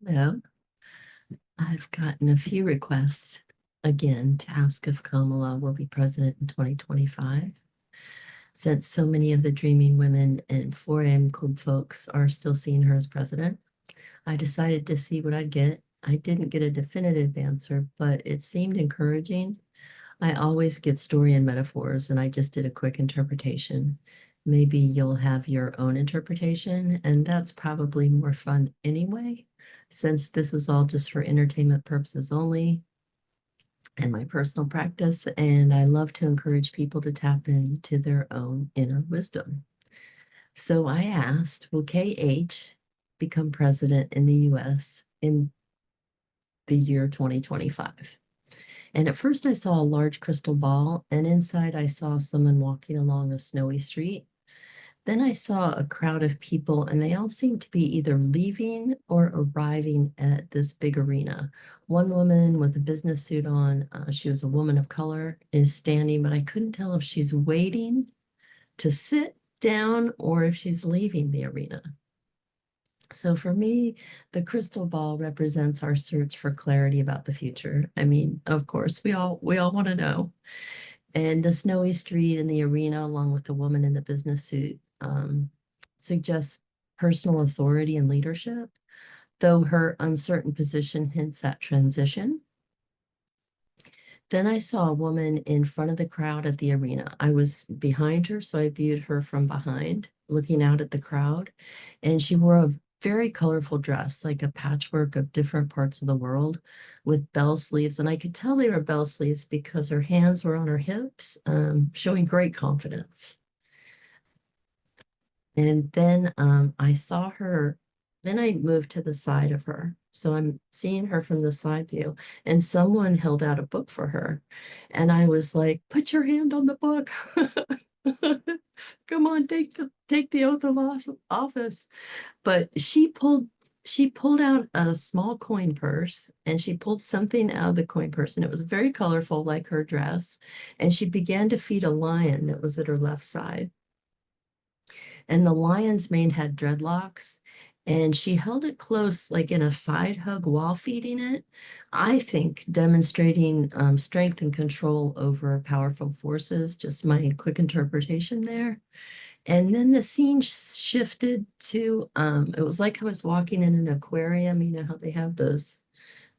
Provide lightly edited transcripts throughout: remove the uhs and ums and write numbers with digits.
Hello. I've gotten a few requests again to ask if Kamala will be president in 2025. Since so many of the Dreaming Women and 4am Club folks are still seeing her as president, I decided to see what I'd get. I didn't get a definitive answer, but it seemed encouraging. I always get story and metaphors, and I just did a quick interpretation. Maybe you'll have your own interpretation, and that's probably more fun anyway, since this is all just for entertainment purposes only and my personal practice. And I love to encourage people to tap into their own inner wisdom. So I asked, will KH become president in the US in the year 2025? And at first, I saw a large crystal ball, and inside, I saw someone walking along a snowy street. Then I saw a crowd of people, and they all seemed to be either leaving or arriving at this big arena. One woman with a business suit on, she was a woman of color, is standing, but I couldn't tell if she's waiting to sit down or if she's leaving the arena. So for me, the crystal ball represents our search for clarity about the future. I mean, of course, we all want to know. And the snowy street and the arena, along with the woman in the business suit, suggests personal authority and leadership, though her uncertain position hints at transition. Then I saw a woman in front of the crowd at the arena. I was behind her, so I viewed her from behind, looking out at the crowd. And she wore a very colorful dress, like a patchwork of different parts of the world with bell sleeves. And I could tell they were bell sleeves because her hands were on her hips, showing great confidence. And then I saw her, then I moved to the side of her. So I'm seeing her from the side view, and someone held out a book for her. And I was like, put your hand on the book. Come on, take the oath of office. But she pulled out a small coin purse, and she pulled something out of the coin purse, and it was very colorful like her dress. And she began to feed a lion that was at her left side. And the lion's mane had dreadlocks, and she held it close, like in a side hug while feeding it. I think demonstrating strength and control over powerful forces, just my quick interpretation there. And then the scene shifted to, it was like I was walking in an aquarium. You know how they have those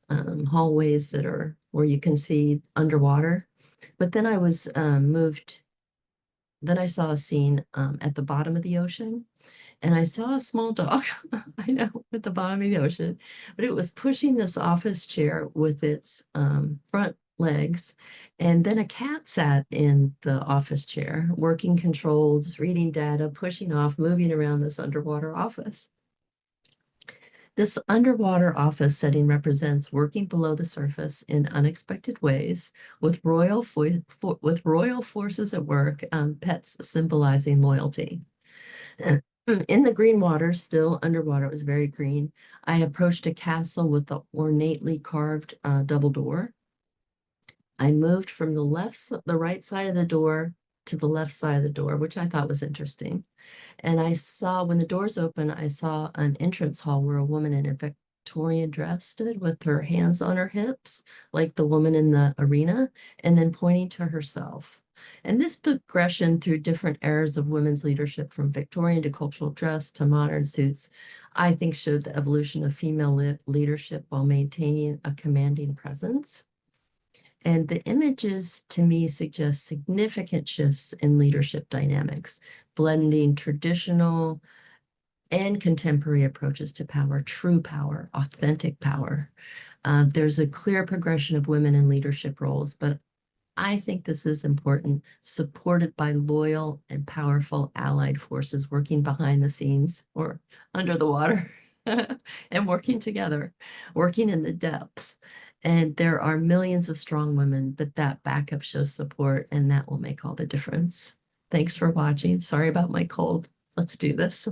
hallways that are where you can see underwater. But then I was moved then I saw a scene at the bottom of the ocean, and I saw a small dog, I know, at the bottom of the ocean, but it was pushing this office chair with its front legs. And then a cat sat in the office chair, working controls, reading data, pushing off, moving around this underwater office. This underwater office setting represents working below the surface in unexpected ways with with royal forces at work, pets symbolizing loyalty. In the green water, still underwater, it was very green. I approached a castle with the ornately carved double door. I moved from the right side of the door to the left side of the door, which I thought was interesting. And I saw, when the doors open, I saw an entrance hall where a woman in a Victorian dress stood with her hands on her hips, like the woman in the arena, and then pointing to herself. And this progression through different eras of women's leadership, from Victorian to cultural dress to modern suits, I think showed the evolution of female leadership while maintaining a commanding presence. And the images to me suggest significant shifts in leadership dynamics, blending traditional and contemporary approaches to power, true power, authentic power. There's a clear progression of women in leadership roles, but I think this is important, supported by loyal and powerful allied forces working behind the scenes or under the water and working together, working in the depths. And there are millions of strong women, but that backup shows support, and that will make all the difference. Thanks for watching. Sorry about my cold. Let's do this.